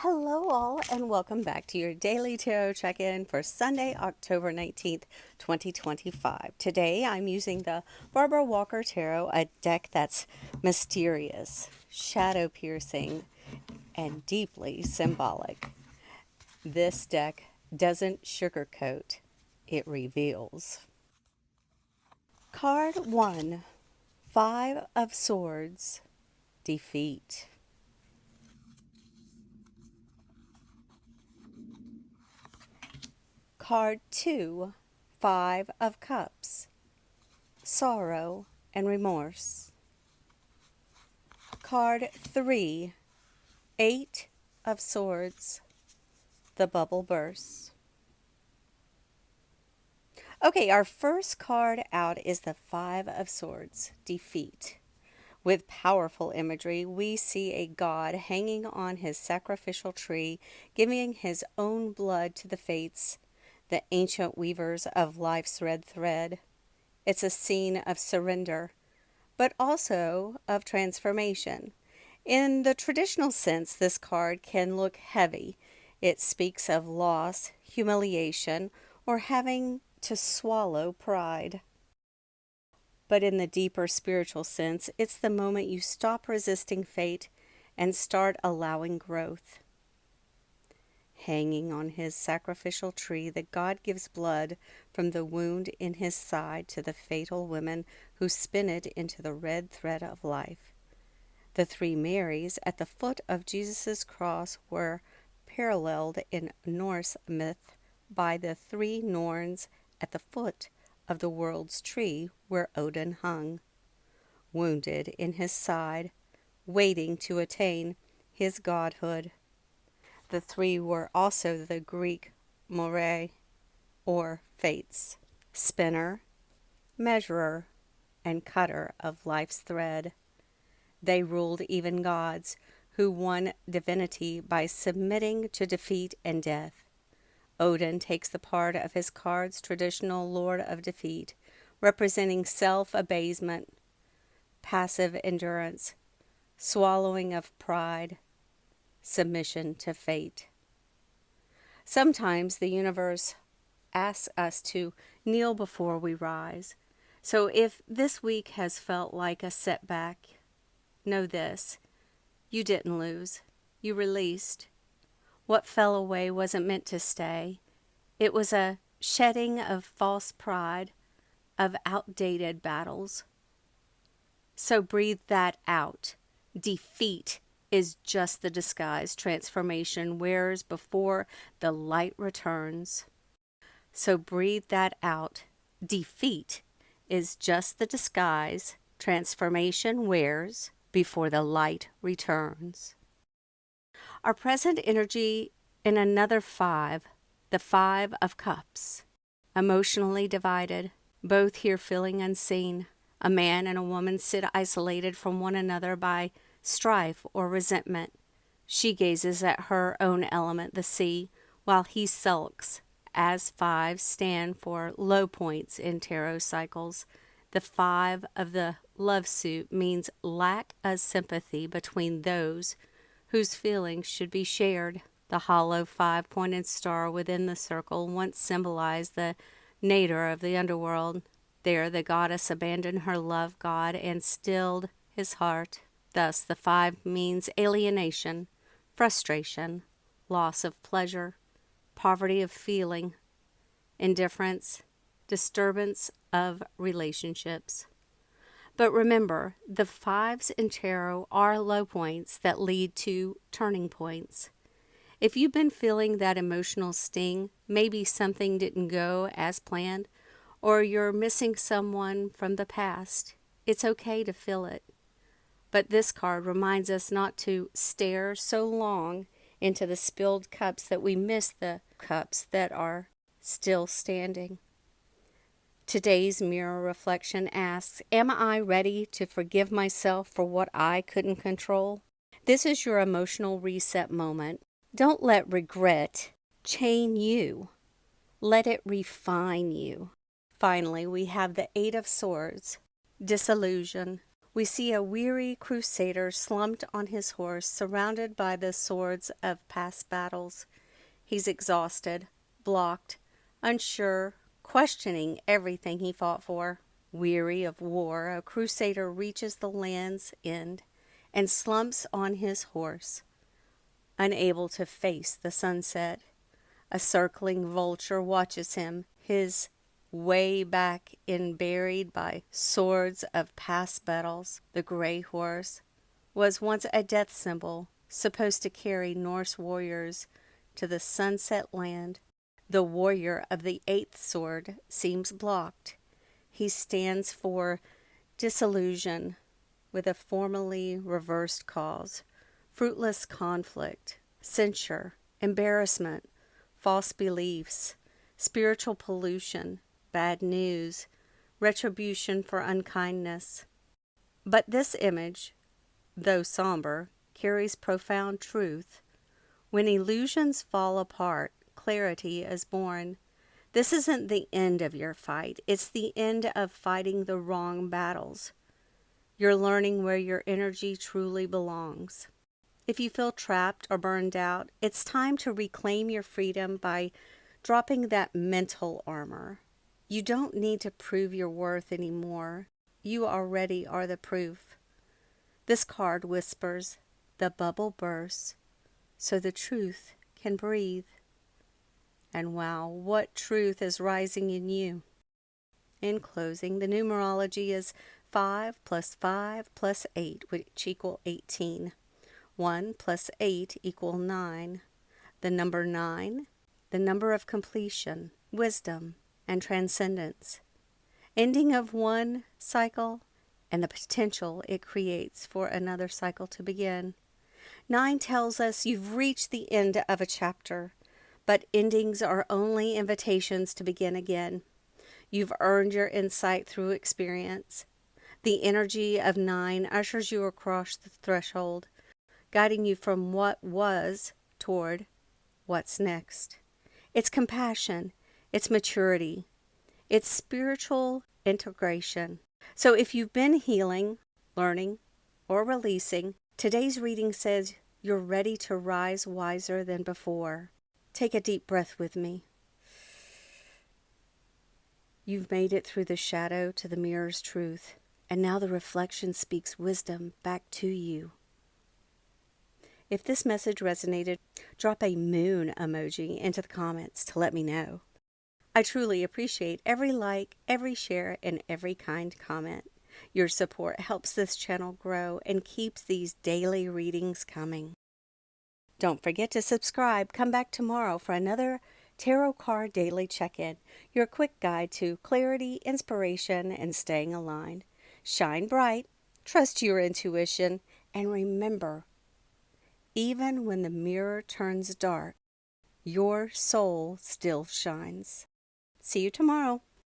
Hello, all, and welcome back to your daily tarot check in for Sunday, October 19th, 2025. Today I'm using the Barbara Walker Tarot, a deck that's mysterious, shadow piercing, and deeply symbolic. This deck doesn't sugarcoat, it reveals. Card 1, Five of Swords, Defeat. Card 2, Five of Cups, Sorrow and Remorse. Card 3, Eight of Swords, the Bubble Bursts. Okay, our first card out is the Five of Swords, Defeat. With powerful imagery, we see a god hanging on his sacrificial tree, giving his own blood to the fates, the ancient weavers of life's red thread. It's a scene of surrender, but also of transformation. In the traditional sense, this card can look heavy. It speaks of loss, humiliation, or having to swallow pride. But in the deeper spiritual sense, it's the moment you stop resisting fate and start allowing growth. Hanging on his sacrificial tree, the god gives blood from the wound in his side to the fatal women who spin it into the red thread of life. The three Marys at the foot of Jesus' cross were paralleled in Norse myth by the three Norns at the foot of the world's tree where Odin hung, wounded in his side, waiting to attain his godhood. The three were also the Greek moirae, or fates, spinner, measurer, and cutter of life's thread. They ruled even gods, who won divinity by submitting to defeat and death. Odin takes the part of his card's traditional lord of defeat, representing self-abasement, passive endurance, swallowing of pride, submission to fate. Sometimes the universe asks us to kneel before we rise. So if this week has felt like a setback, know this: you didn't lose, you released. What fell away wasn't meant to stay. It was a shedding of false pride, of outdated battles. So breathe that out. Defeat is just the disguise transformation wears before the light returns. So breathe that out. Defeat is just the disguise transformation wears before the light returns. Our present energy in another five, the Five of Cups. Emotionally divided, both here feeling unseen. A man and a woman sit isolated from one another by strife or resentment. She gazes at her own element, the sea, while he sulks, as fives stand for low points in tarot cycles. The five of the love suit means lack of sympathy between those whose feelings should be shared. The hollow five-pointed star within the circle once symbolized the nadir of the underworld. There the goddess abandoned her love god and stilled his heart. Thus the five means alienation, frustration, loss of pleasure, poverty of feeling, indifference, disturbance of relationships. But remember, the fives in tarot are low points that lead to turning points. If you've been feeling that emotional sting, maybe something didn't go as planned, or you're missing someone from the past, it's okay to feel it. But this card reminds us not to stare so long into the spilled cups that we miss the cups that are still standing. Today's mirror reflection asks, am I ready to forgive myself for what I couldn't control? This is your emotional reset moment. Don't let regret chain you. Let it refine you. Finally, we have the Eight of Swords, Disillusion. We see a weary crusader slumped on his horse, surrounded by the swords of past battles. He's exhausted, blocked, unsure, questioning everything he fought for. Weary of war, a crusader reaches the land's end and slumps on his horse, unable to face the sunset. A circling vulture watches him, his way back in buried by swords of past battles. The gray horse was once a death symbol, supposed to carry Norse warriors to the sunset land. The warrior of the eighth sword seems blocked. He stands for disillusion, with a formally reversed cause, fruitless conflict, censure, embarrassment, false beliefs, spiritual pollution, bad news, retribution for unkindness. But this image, though somber, carries profound truth. When illusions fall apart, clarity is born. This isn't the end of your fight. It's the end of fighting the wrong battles. You're learning where your energy truly belongs. If you feel trapped or burned out, it's time to reclaim your freedom by dropping that mental armor. You don't need to prove your worth anymore. You already are the proof. This card whispers, the bubble bursts, so the truth can breathe. And wow, what truth is rising in you? In closing, the numerology is 5 plus 5 plus 8, which equal 18. 1 plus 8 equal 9. The number 9, the number of completion, wisdom, and transcendence. Ending of one cycle and the potential it creates for another cycle to begin. 9 tells us you've reached the end of a chapter, but endings are only invitations to begin again. You've earned your insight through experience. The energy of 9 ushers you across the threshold, guiding you from what was toward what's next. It's compassion, it's maturity, it's spiritual integration. So if you've been healing, learning, or releasing, today's reading says you're ready to rise wiser than before. Take a deep breath with me. You've made it through the shadow to the mirror's truth, and now the reflection speaks wisdom back to you. If this message resonated, drop a moon emoji into the comments to let me know. I truly appreciate every like, every share, and every kind comment. Your support helps this channel grow and keeps these daily readings coming. Don't forget to subscribe. Come back tomorrow for another Tarot Card Daily Check-In, your quick guide to clarity, inspiration, and staying aligned. Shine bright, trust your intuition, and remember, even when the mirror turns dark, your soul still shines. See you tomorrow.